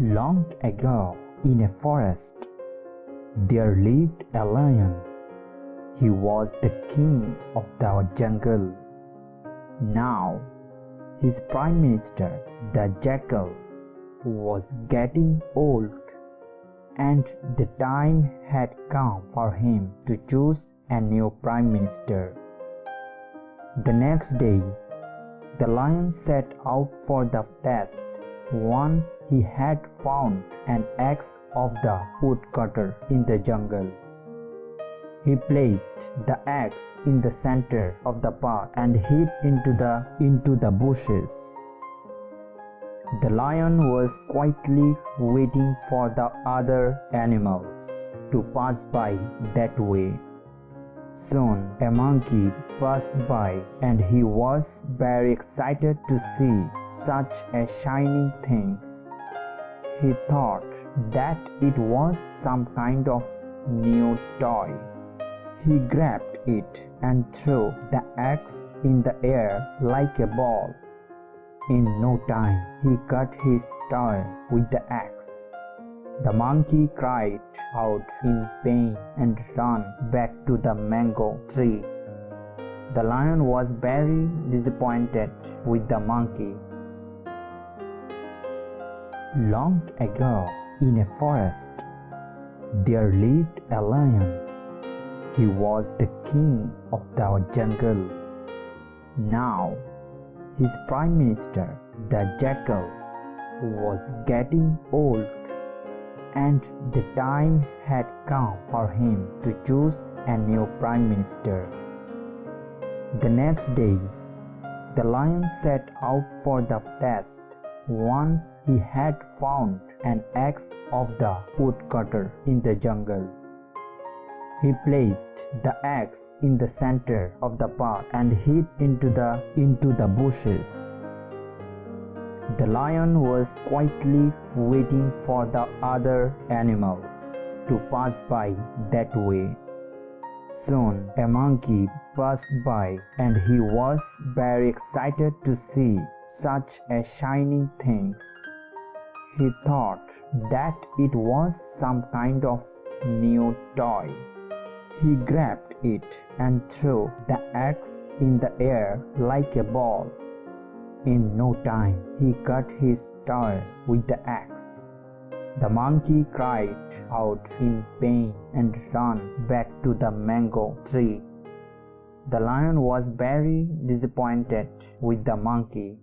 Long ago, in a forest, there lived a lion. He was the king of the jungle. Now, his prime minister, the jackal, was getting old, and the time had come for him to choose a new prime minister. The next day, the lion set out for the test. Once he had found an axe of the woodcutter in the jungle. He placed the axe in the center of the path and hid into the bushes. The lion was quietly waiting for the other animals to pass by that way. Soon a monkey passed by, and he was very excited to see such a shiny thing. He thought that it was some kind of new toy. He grabbed it and threw the axe in the air like a ball. In no time, he cut his tail with the axe. The monkey cried out in pain and ran back to the mango tree. The lion was very disappointed with the monkey. Long ago, in a forest, there lived a lion. He was the king of the jungle. Now, his prime minister, the jackal, was getting old, and the time had come for him to choose a new prime minister. The next day, the lion set out for the test. Once he had found an axe of the woodcutter in the jungle. He placed the axe in the center of the path and hid into the bushes. The lion was quietly waiting for the other animals to pass by that way. Soon a monkey passed by, and he was very excited to see such a shiny thing. He thought that it was some kind of new toy. He grabbed it and threw the axe in the air like a ball. In no time, he cut his tail with the axe. The monkey cried out in pain and ran back to the mango tree. The lion was very disappointed with the monkey.